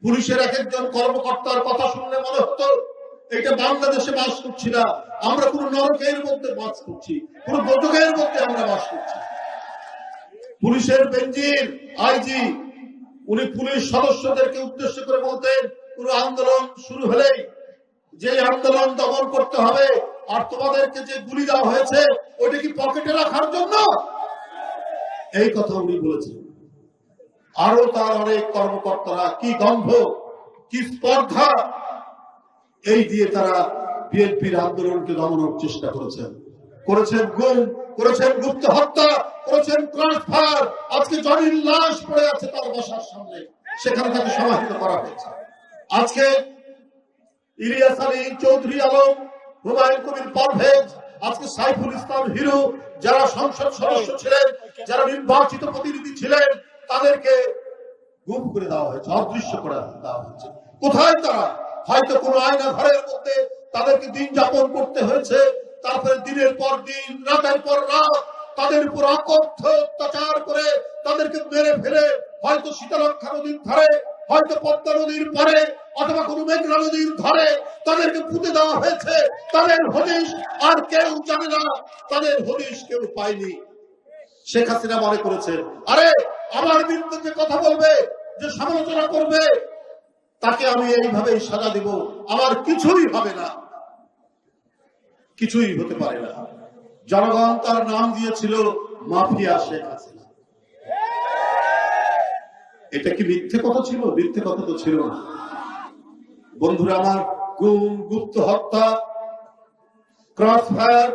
পুলিশের এক একজন কর্মকর্তার কথা শুনলে মনে হতো এটা বাংলাদেশে বাস করছি না, আমরা কোন নরকের মধ্যে বাস করছি, কোন দোজখের মধ্যে আমরা বাস করছি। পুলিশের বেঞ্জির আইজি উনি পুলিশ সদস্যদেরকে উদ্দেশ্য করে বলতেন, কোন আন্দোলন শুরু হলেই যে আন্দোলন দমন করতে হবে, আর তোমাদেরকে যে গুলি দেওয়া হয়েছে ওইটা কি পকেটে রাখার জন্য? এই কথা উনি বলেছেন। আরো তার অনেক কর্মকর্তারা কি গন্ধ, কি স্পর্ধা, এই দিয়ে তারা বিএনপির আন্দোলনকে দমনের চেষ্টা করেছেন। গুম, করেছেন গুপ্ত হত্যা, করেছেন ট্রান্সফার। আজকে জনির লাশ পড়ে আছে তার বাসার সামনে, সেখানে তাকে সমাহিত করা হয়েছে। আজকে ইলিয়াস আলী, চৌধুরী আলম, হুমায়ুন কবির পারভেজ, আজকে সাইফুল ইসলাম হিরো, যারা সংসদ সদস্য ছিলেন, যারা নির্বাচিত প্রতিনিধি ছিলেন, তাদেরকে গুম করে দেওয়া হয়েছে, অদৃশ্য করে দেওয়া হয়েছে। কোথায় তারা? হয়তো কোন আয়না ঘরের মধ্যে তাদেরকে দিন যাপন করতে হয়েছে। তারপরে দিনের পর দিন, রাতের পর রাত তাদের উপর অকথ্য অত্যাচার করে তাদেরকে মেরে ফেলে হয়তো শীতলক্ষা নদীর ধারে, হয়তো পদ্মা নদীর পরে, অথবা কোন মেঘনা নদীর ধারে তাদেরকে পুঁতে দেওয়া হয়েছে। তাদের হদিশ আর কেউ জানে না, তাদের হদিশ কেউ পায়নি। শেখ হাসিনা মনে করেছেন, আরে আমার বিরুদ্ধে যে কথা বলবে, যে সমালোচনা করবে, তাকে আমি এইভাবেই সাজা দিব, আমার কিছুই হবে না, কিছুই হতে পারে না। জনগণ তার নাম দিয়েছিল মাফিয়া শেখ হাসিনা। এটা কি মিথ্যে কথা ছিল? মিথ্যে কথা তো ছিল না। বন্ধুরা আমার, গুম, গুপ্ত হত্যা, ক্রসফায়ার,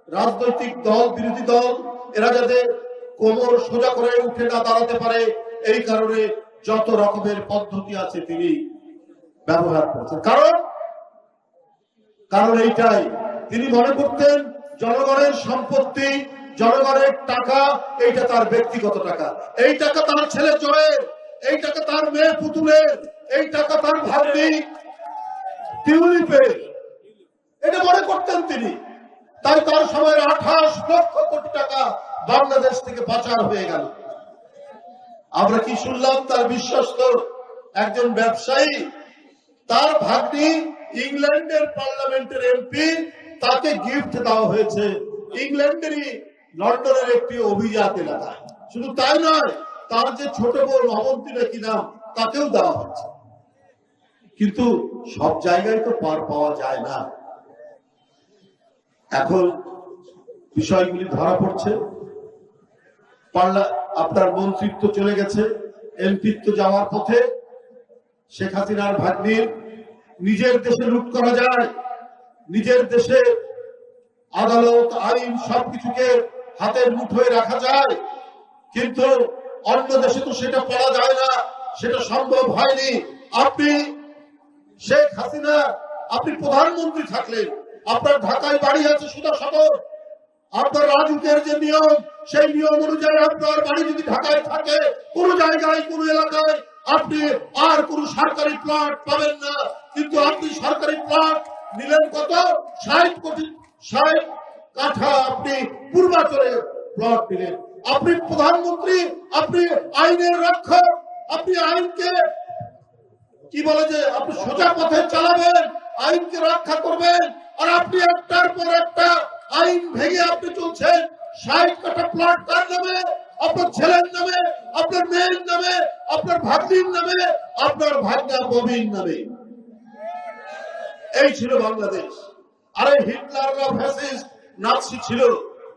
রাজনৈতিক দল, বিরোধী দল, এরা যাতে কোমর সোজা করে উঠে না দাঁড়াতে পারে, এই কারণে যত রকমের পদ্ধতি আছে তিনি ব্যবহার করছেন। কারণ এইটাই, তিনি মনে করতেন জনগণের সম্পত্তি, জনগণের টাকা, এইটা তার ব্যক্তিগত টাকা, এই টাকা তার ছেলে জয়ের, এই টাকা তার মেয়ে পুতুলের, এই টাকা তার ভাগ্নি টিউলিপের, এটা মনে করতেন তিনি। তাই তার সময় 28 লক্ষ কোটি টাকা বাংলাদেশ থেকে পাচার হয়ে গেল। আমরা কি শুনলাম? তার বিশ্বস্ত একজন ব্যবসায়ী, তার ভাগ্নি ইংল্যান্ডের পার্লামেন্টের এমপি, তাকে গিফট দেওয়া হয়েছে ইংল্যান্ডেরই লন্ডনের একটি অভিজাত এলাকায়। শুধু তাই নয়, তার যে ছোট বোন অবন্তী নাকি নাম, তাকেও দেওয়া হচ্ছে। কিন্তু সব জায়গায় তো পার পাওয়া যায় না। এখন বিষয়গুলি ধরা পড়ছে। আপনার মন্ত্রিত্ব চলে গেছে, এমপিত্ব যাওয়ার পথে। শেখ হাসিনার ভাগ্নির নিজের দেশে লুট করা যায়, নিজের দেশে আদালত, আইন সবকিছুকে হাতের মুঠোয় রাখা যায়, কিন্তু অন্য দেশে তো সেটা করা যায় না, সেটা সম্ভব হয়নি। আপনি শেখ হাসিনা, আপনি প্রধানমন্ত্রী থাকলেন, আপনার ঢাকায় বাড়ি আছে সুধা সদর, আপনার রাজুকের যে নিয়ম, সেই নিয়ম অনুযায়ী আপনার বাড়ি যদি ঢাকায় থাকে, কোন জায়গায়, কোন এলাকায় আপনি আর কোন সরকারি প্লট পাবেন না। কিন্তু আপনি সরকারি প্লট নিলেন কত? 60 কাঠা আপনি পূর্বাচলে প্লট নিলেন। আপনি প্রধানমন্ত্রী, আপনি আইনের রক্ষক, আপনি আইনকে কি বলে যে আপনি সোজা পথে চালাবেন, আইনকে রক্ষা করবেন, আর আপনি একটার পর একটা আইন ভেঙে আপনি চলছেন। 60 কাঠা প্লট কার নামে? আপনার ছেলের নামে, আপনার মেয়ের নামে, আপনার ভাগ্নির নামে, আপনার ভাগ্না ববির নামে। এই ছিল বাংলাদেশ। আরে হিটলাররা ফ্যাসিস্ট নাৎসি ছিল,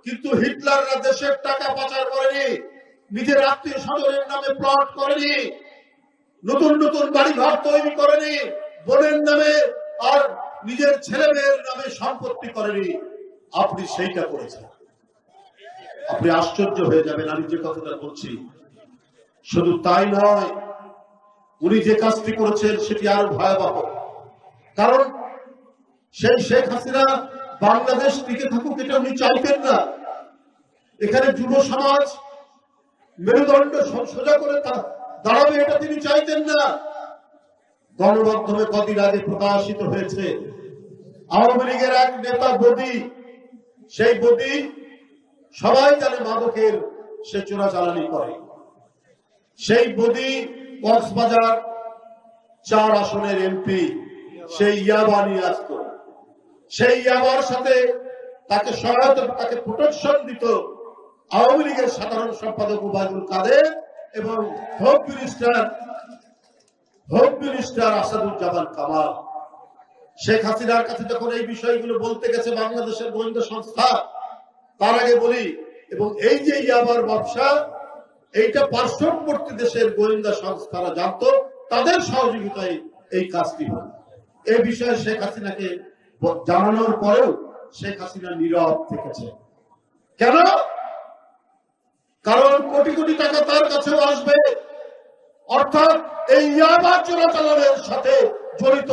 কিন্তু হিটলাররা দেশের টাকা পাচার করেনি, নিজের আত্মীয় স্বজনের নামে প্লট করেনি, নতুন নতুন বাড়িঘর তৈরি করেনি, বোনের নামে আর নিজের ছেলে মেয়ের নামে সম্পত্তি করেনি। আপনি সেইটা করেছেন। আপনি আশ্চর্য হয়ে যাবেন আমি যে কথাটা বলছি। শুধু তাই নয়, উনি যে কাজটি করেছেন সেটি আরো ভয়াবহ। কারণ সেই শেখ হাসিনা বাংলাদেশ টিকে থাকুক এটা উনি চাইতেন না। এখানে যুব সমাজ মেরুদণ্ড সোজা করে দাঁড়াবে এটা তিনি চাইতেন না। গণমাধ্যমে কদিন আগে প্রকাশিত হয়েছে আওয়ামী লীগের এক নেতা বদি, সেই বদি সবাই জানে মাদকের সে চোরাচালানি করে। সেই বদি কক্সবাজার 4 আসনের এমপি সেই ইয়াবা নিয়ে আসতো, সেই ইয়াবার সাথে তাকে সহায়তা, তাকে প্রোটেকশন দিত আওয়ামী লীগের সাধারণ সম্পাদক ওবায়দুল কাদের এবং হোম মিনিস্টার আসাদুজ্জামান কামাল। শেখ হাসিনার কাছে যখন এই বিষয়গুলো বলতে গেছে বাংলাদেশের গোয়েন্দা সংস্থা, তার আগে বলি, এবং এই যে ইয়াবার ব্যবসা, এইটা পার্শ্ববর্তী দেশের গোয়েন্দা সংস্থারা জানতো, তাদের সহযোগিতায় এই কাজটি হয়। এই বিষয়ে শেখ হাসিনাকে জানানোর পরেও শেখ হাসিনা নীরব থেকেছে। কেন? কারণ কোটি কোটি টাকা তার কাছেও আসবে, অর্থাৎ এই ইয়াবা চোরাচালানের সাথে জড়িত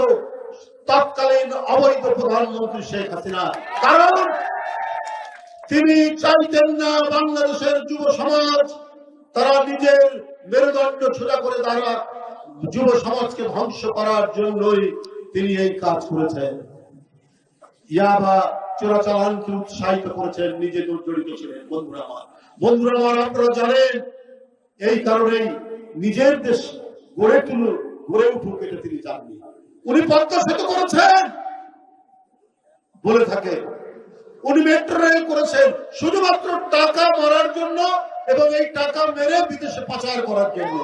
তৎকালীন অবৈধ প্রধানমন্ত্রী শেখ হাসিনা। কারণ তিনি চাইতেন না বাংলাদেশের যুব সমাজ তারা নিজের মেরুদণ্ড সোজা করে দাঁড়া, যুব সমাজকে ধ্বংস করার জন্যই তিনি এই কাজ করেছেন। ইয়াবা চোরাচালানকে উৎসাহিত করেছেন, নিজে জড়িত ছিলেন। বন্ধুরা আমার, আপনারা জানেন এই কারণেই নিজের দেশ গড়ে উঠুক এটা তিনি চাননি। উনি পদ্মা সেতু করেছেন বলে থাকে, উনি মেট্রো রেল করেছেন শুধুমাত্র টাকা মারার জন্য এবং এই টাকা মেরে বিদেশে পাচার করার জন্য।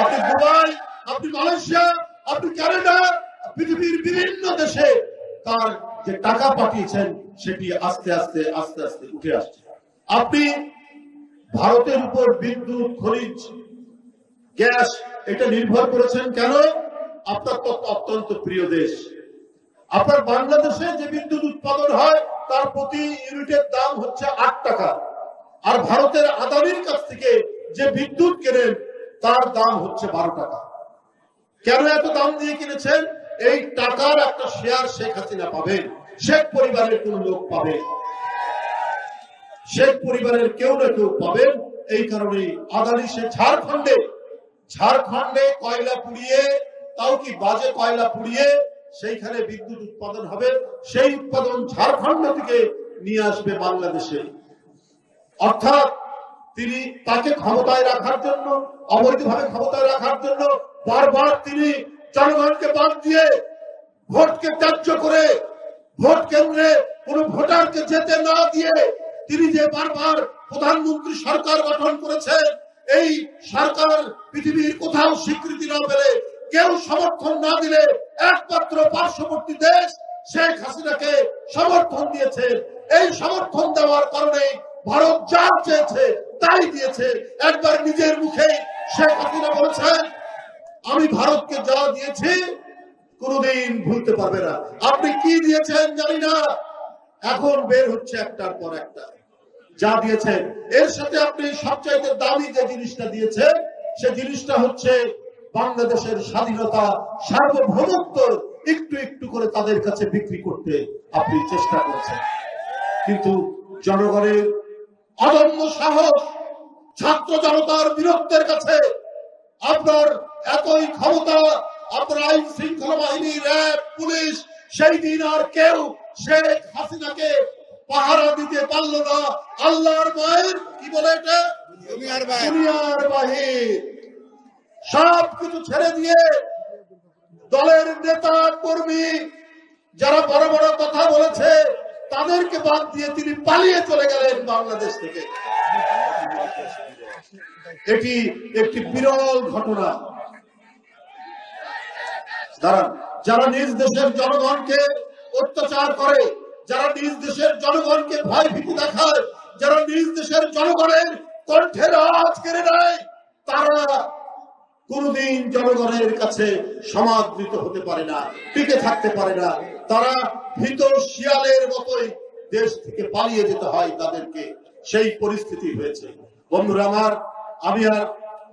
আপনি দুবাই, আপনি মালয়েশিয়া, আপনি কানাডা, পৃথিবীর বিভিন্ন দেশে তার যে টাকা পাঠিয়েছেন সেটি আস্তে আস্তে উঠে আসছে। আপনি ভারতের উপর বিদ্যুৎ, খনিজ, গ্যাস এটা নির্ভর করেছেন কেন? আপনার তো অত্যন্ত প্রিয় দেশ। আপনার বাংলাদেশে যে বিদ্যুৎ উৎপাদন হয় তার প্রতি ইউনিটের দাম হচ্ছে 8 টাকা, আর ভারতের আদানির কাছ থেকে যে বিদ্যুৎ কেনেন তার দাম হচ্ছে 12 টাকা। কেন এত দাম দিয়ে কিনেছেন? এই টাকার একটা শেয়ার শেখ হাসিনা পাবেন, শেখ পরিবারের কোন লোক পাবে, শেখ পরিবারের কেউ না কেউ পাবেন। এই কারণেই আদানি সে ঝাড়খণ্ডে কয়লা পুড়িয়ে, তাও কি বাজে কয়লা পুড়িয়ে সেইখানে বিদ্যুৎ উৎপাদন হবে, সেই উৎপাদন ঝাড়খণ্ড থেকে নিয়ে আসবে বাংলাদেশে। অর্থাৎ তিনি তাকে ক্ষমতায় রাখার জন্য, অবৈধভাবে ক্ষমতায় রাখার জন্য বারবার তিনি জনগণকে বাদ দিয়ে, ভোটকে ত্যায্য করে, ভোট কেন্দ্রে কোন ভোটারকে যেতে না দিয়ে তিনি যে বারবার প্রধানমন্ত্রী সরকার গঠন করেছেন, এই সরকার পৃথিবীর কোথাও স্বীকৃতি না পেলে, কেউ সমর্থন না দিলে একমাত্র পার্শ্ববর্তী দেশ শেখ হাসিনাকে সমর্থন দিয়েছে। এই সমর্থন দেওয়ার কারণে ভারত যা চেয়েছে তাই দিয়েছে। একবার নিজের মুখে শেখ হাসিনা বলেছেন, আমি ভারতকে যা দিয়েছি কোনদিন ভুলতে পারবে না। আপনি কি দিয়েছেন জানি না, এখন বের হচ্ছে একটার পর একটা যা দিয়েছেন। এর সাথে আপনি সবচাইতে দামি যে জিনিসটা দিয়েছেন সে জিনিসটা হচ্ছে বাংলাদেশের স্বাধীনতা, সার্বভৌমত্ব একটু একটু করে তাদের কাছে বিক্রি করতে আপনি চেষ্টা করেছেন। কিন্তু জনগণের অদম্য সাহস, ছাত্র জনতার বীরত্বের কাছে আপনার এতই ক্ষমতা, আপনার আইন শৃঙ্খলা বাহিনী, র্যাব, পুলিশ সেই দিন আর কেউ শেখ হাসিনাকে পাহারা দিতে পারল না। আল্লাহর মায়ের কি বলে এটা, দুনিয়ার বাহির, সবকিছু ছেড়ে দিয়ে দলের নেতা কর্মী যারা বড় বড় কথা বলেছে তাদেরকে বাদ দিয়ে তিনি পালিয়ে চলে গেলেন বাংলাদেশ থেকে। এটি একটি বিরল ঘটনা। যারা নিজ দেশের জনগণকে অত্যাচার করে, যারা নিজ দেশের জনগণকে ভয় ভীতি দেখায়, যারা নিজ দেশের জনগণের কণ্ঠের আওয়াজ কেড়ে নেয়, তারা কোনদিন জনগণের কাছে সমাদৃত হতে পারে না, টিকে থাকতে পারে না। তারা ভীত শিয়ালের মতোই দেশ থেকে পালিয়ে যেতে হয় তাদেরকে, সেই পরিস্থিতি হয়েছে। বন্ধুরা আমার, আমি আর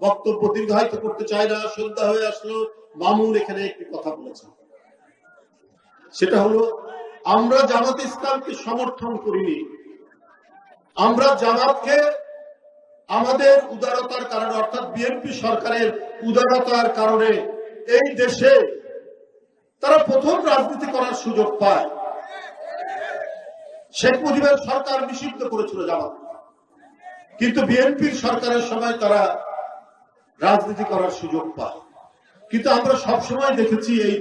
বক্তব্য দীর্ঘায়িত করতে চাই না, সন্ধ্যা হয়ে আসলো। মামুন এখানে একটি কথা বলেছেন, সেটা হলো আমরা জামাত ইসলামকে সমর্থন করিনি, আমরা জামাতকে আমাদের উদারতার কারণে, অর্থাৎ বিএনপি সরকারের উদারতার কারণে এই দেশে তারা প্রথম রাজনীতি করার সুযোগ পায়। শেখ মুজিবের সরকার নিষিদ্ধ করেছিল জামাত, কিন্তু বিএনপির সরকারের সময় তারা রাজনীতি করার সুযোগ পায়। কিন্তু আমরা সবসময় দেখেছি এই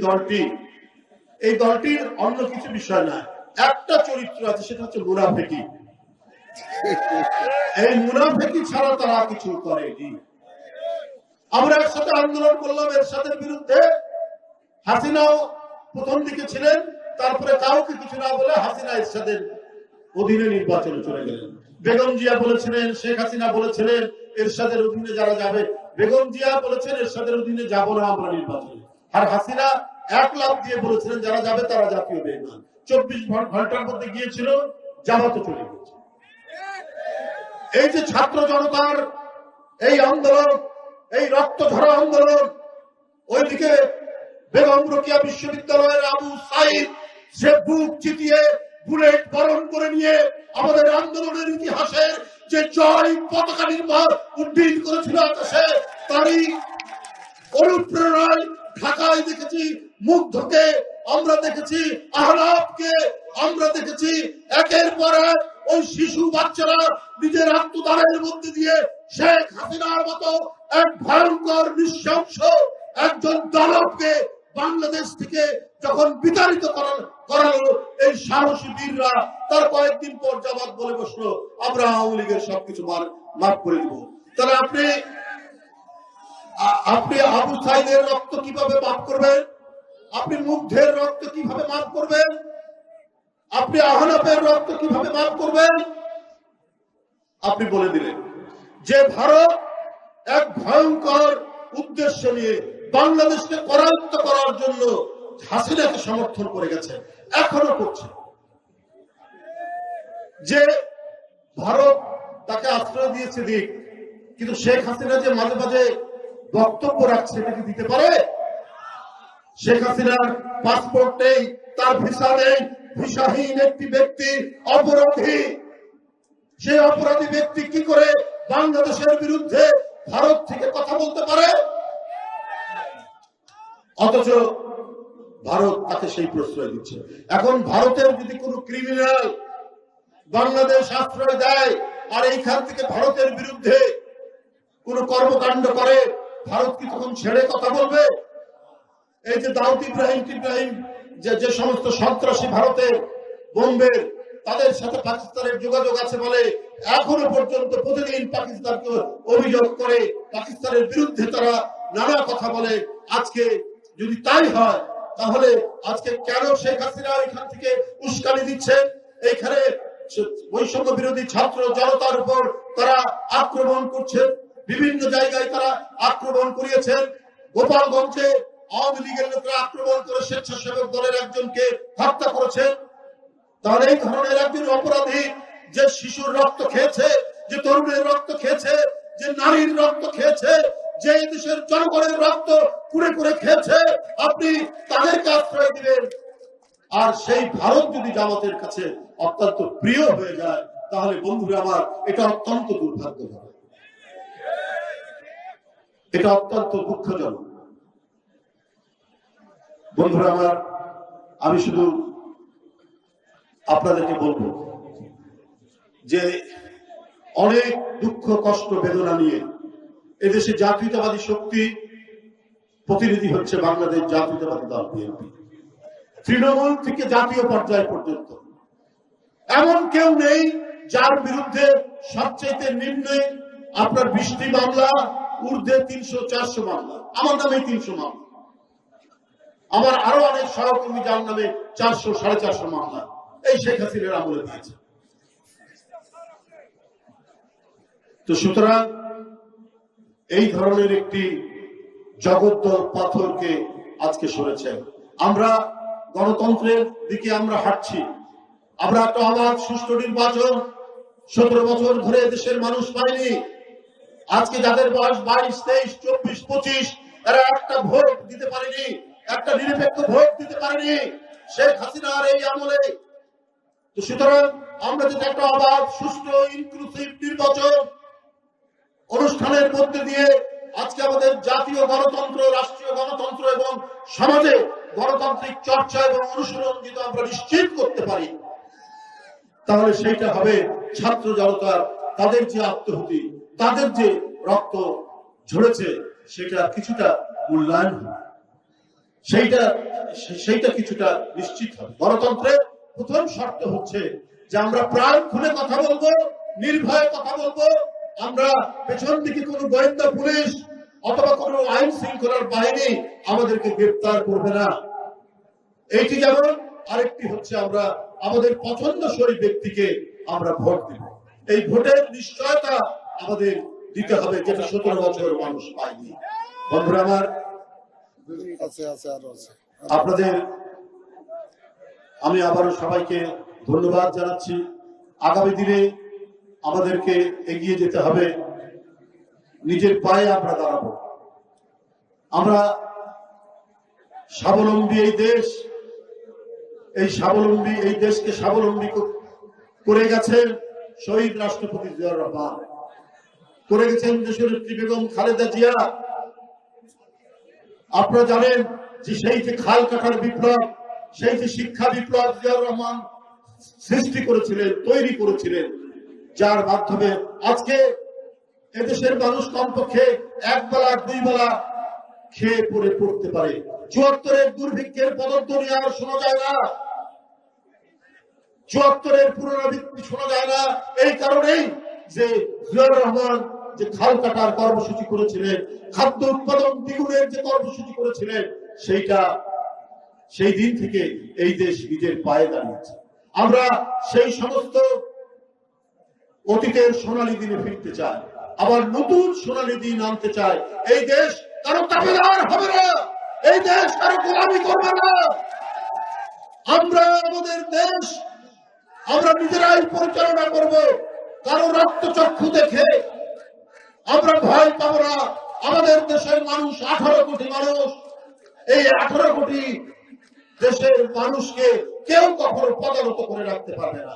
দলটির অন্য কিছু বিষয় না, একটা চরিত্র আছে, সেটা হচ্ছে মুনাফেকি। এই মুনাফেকি ছাড়া তারা কিছু করেনি। আমরা একসাথে আন্দোলন করলাম এরশাদের বিরুদ্ধে। হাসিনাও প্রথম দিকে ছিলেন, তারপরে কাউকে কিছু না বলে হাসিনা এরশাদের অধীনে নির্বাচনে চলে গেলেন। বেগম জিয়া বলেছিলেন, শেখ হাসিনা বলেছিলেন এরশাদের অধীনে যারা যাবে, বেগম জিয়া বলেছেন এরশাদের অধীনে যাব না আমরা নির্বাচনে, আর হাসিনা এক লাফ দিয়ে বলেছিলেন যারা যাবে তারা জাতীয় বেঈমান। 24 ঘন্টার মধ্যে গিয়েছিল, জামাতে চলে গেছে। এই যে ছাত্র জনতার এই আন্দোলন, এই রক্ত ঝরা আন্দোলন, ওইদিকে বেগম রোকেয়া বিশ্ববিদ্যালয়ের আবু সাইদ সে বুক চিতিয়ে বুলেট বরণ করে নিয়ে আমাদের আন্দোলনের ইতিহাসের যে জয় পতাকা নির্মাণ উড্ডীন করেছিল আকাশে, তারই অনুপ্রেরণায় ঢাকায় দেখেছি মুগ্ধকে, আমরা দেখেছি আহলাবকে, আমরা দেখেছি একের পর এক ওই শিশু বাচ্চারা নিজের আত্মদানের মধ্যে দিয়ে শেখ হাসিনার মতো এক ভয়ঙ্কর নৃশংস একজন দানবকে বাংলাদেশ থেকে যখন বিতাড়িত করালো এই সাহসী বীররা, তার কয়েকদিন পর জামাত বলে বসলো আমরা আওয়ামী লীগের সবকিছু মাফ করে দিব। তাহলে আপনি আবু সাইদের রক্ত কিভাবে মাফ করবেন? আপনি মুগ্ধের রক্ত কিভাবে মাফ করবেন? আপনি আহনাফের রক্ত কিভাবে মাফ করবেন? আপনি বলে দিলেন যে ভারত এক ভয়ঙ্কর উদ্দেশ্য নিয়ে বাংলাদেশকে করায়ত্ত করার জন্য হাসিনাকে সমর্থন করে গেছে, এখনো করছে। যে ভারত তাকে আশ্রয় দিয়েছে দিক, কিন্তু শেখ হাসিনা যে মাঝে মাঝে বক্তব্য রাখছে এটা কি দিতে পারে? শেখ হাসিনার পাসপোর্ট নেই, তার ভিসা নেই, ভিসাহীন একটি ব্যক্তি অপরাধী। সেই অপরাধী ব্যক্তি কি করে বাংলাদেশের বিরুদ্ধে ভারত থেকে কথা বলতে পারে? অথচ ভারত তাকে সেই প্রশ্রয় দিচ্ছে। এখন ভারতের যদি কোনো ক্রিমিনাল বাংলাদেশ আশ্রয় দেয় আর এইখান থেকে ভারতের বিরুদ্ধে কোন কর্মকাণ্ড করে, ভারত কি তখন ছেড়ে কথা বলবে? এই যে দাউদ ইব্রাহিম যে সমস্ত সন্ত্রাসী ভারতের বোম্বের, তাদের সাথে পাকিস্তানের যোগাযোগ আছে বলে এখনো পর্যন্ত প্রতিদিন পাকিস্তানকে অভিযোগ করে, পাকিস্তানের বিরুদ্ধে তারা নানা কথা বলে। আজকে যদি তাই হয় তাহলে আজকে কেন শেখ হাসিনা এখান থেকে উস্কানি দিচ্ছে? এইখানে বৈষম্য বিরোধী ছাত্র জনতার উপর তারা আক্রমণ করছেন, বিভিন্ন জায়গায় তারা আক্রমণ করিয়েছেন। গোপালগঞ্জে আওয়ামী লীগের লোকরা আক্রমণ করে স্বেচ্ছাসেবক দলের একজনকে হত্যা করেছেন। তাহলে এই ধরনের একজন অপরাধী যে শিশুর রক্ত খেয়েছে, যে তরুণের রক্ত খেয়েছে, যে নারীর রক্ত খেয়েছে, যে দেশের জনগণের রক্ত কুড়ে কুড়ে খেয়েছে, আপনি তাদেরকে আশ্রয় দিবেন? আর সেই ভারত যদি জামাতের কাছে অত্যন্ত প্রিয় হয়ে যায়, তাহলে বন্ধুরা আমার এটা অত্যন্ত দুর্ভাগ্যজনক, এটা অত্যন্ত দুঃখজনক। বন্ধুরা আমার, আমি শুধু আপনাদেরকে বলবো যে অনেক দুঃখ কষ্ট বেদনা নিয়ে এদেশে জাতীয়তাবাদী শক্তি প্রতিনিধি হচ্ছে বাংলাদেশ জাতীয়তাবাদী দল বিএনপি। তৃণমূল থেকে জাতীয় পর্যায় পর্যন্ত এমন কেউ নেই যার বিরুদ্ধে সবচেয়ে নিম্নে আপনার 20টি মামলা, ঊর্ধ্বে 300-400 মামলা, আমার নামে 300 মামলা, আমার আরো অনেক সহকর্মী যার নামে 400-450 মামলা এই শেখ হাসিনার আমলে দিয়েছে। তো সুতরাং এই ধরনের একটি জগদ্দল পাথরকে আজকে সরেছেন। আমরা গণতন্ত্রের দিকে আমরা হাঁটছি, আমরা একটা অবাধ সুষ্ঠু নির্বাচন 17 বছর ধরে দেশের মানুষ পায়নি। আজকে যাদের বয়স 22, 23, 24, 25 এরা একটা ভোট দিতে পারেনি, একটা নিরপেক্ষ ভোট দিতে পারেনি শেখ হাসিনার এই আমলে। তো সুতরাং আমরা যদি একটা অবাধ সুষ্ঠু ইনক্লুসিভ নির্বাচন অনুষ্ঠানের মধ্যে দিয়ে আজকে আমাদের জাতীয় গণতন্ত্র, রাষ্ট্রীয় গণতন্ত্র এবং সমাজে গণতান্ত্রিক চর্চা এবং অনুশীলন যদি আমরা নিশ্চিত করতে পারি, তাহলে সেইটা হবে ছাত্র জনতার, তাদের যে আত্মহুতি, তাদের যে রক্ত ঝরেছে সেটা কিছুটা মূল্যায়ন হবে, সেইটা কিছুটা নিশ্চিত হবে। গণতন্ত্রের প্রথম শর্ত হচ্ছে যে আমরা প্রাণ খুলে কথা বলবো, নির্ভয়ে কথা বলবো। আমরা পেছন দিকে কোনো গোয়েন্দা পুলিশ অথবা কোনো আইন শৃঙ্খলার বাহিনী আমাদেরকে গ্রেফতার করবে না। এইটি যেমন, আরেকটি হচ্ছে আমরা আমাদের পছন্দসই ব্যক্তিকে আমরা ভোট দেব। এই ভোটের নিশ্চয়তা আমাদের দিতে হবে, যেটা 17 বছর মানুষ পায়নি। বন্ধুরা আমার, আপনাদের আমি আবারও সবাইকে ধন্যবাদ জানাচ্ছি। আগামী দিনে আমাদেরকে এগিয়ে যেতে হবে, নিজের পায়ে আমরা দাঁড়াবো। আমরা স্বাবলম্বী এই দেশ, এই দেশকে স্বাবলম্বী করে গেছেন শহীদ রাষ্ট্রপতি জিয়াউর রহমান, করে গেছেন দেশনেত্রী বেগম খালেদা জিয়া। আপনারা জানেন যে সেই যে খাল কাটার বিপ্লব, সেই যে শিক্ষা বিপ্লব জিয়াউর রহমান সৃষ্টি করেছিলেন, তৈরি করেছিলেন, যার মাধ্যমে আজকে এদেশের মানুষ কমপক্ষে একবেলা দুই বেলা খেয়ে পড়ে পড়তে পারে। ৭৪-এর দুর্ভিক্ষের পদধ্বনি আর শোনা যায় না, ৭৪-এর পুনরাবৃত্তি শোনা যায় না। এই কারণেই যে জিয়াউর রহমান যে খাল কাটার কর্মসূচি করেছিলেন, খাদ্য উৎপাদন দ্বিগুণের যে কর্মসূচি করেছিলেন, সেই দিন থেকে এই দেশ নিজের পায়ে দাঁড়িয়েছে। আমরা সেই সমস্ত অতীতের সোনালী দিনে ফিরতে চাই, আবার নতুন সোনালী দিন আনতে চাই। এই দেশ কারো তাবেদার হবে না, এই দেশ কারো গোলামি করবে না। আমরা আমাদের দেশ আমরা নিজেরাই পরিচালনা করব। কারো রক্তচক্ষু দেখে আমরা ভয় পাবো না। আমাদের দেশের মানুষ 18 কোটি মানুষ, এই 18 কোটি দেশের মানুষকে কেউ কখনো পদানত করে রাখতে পারবে না।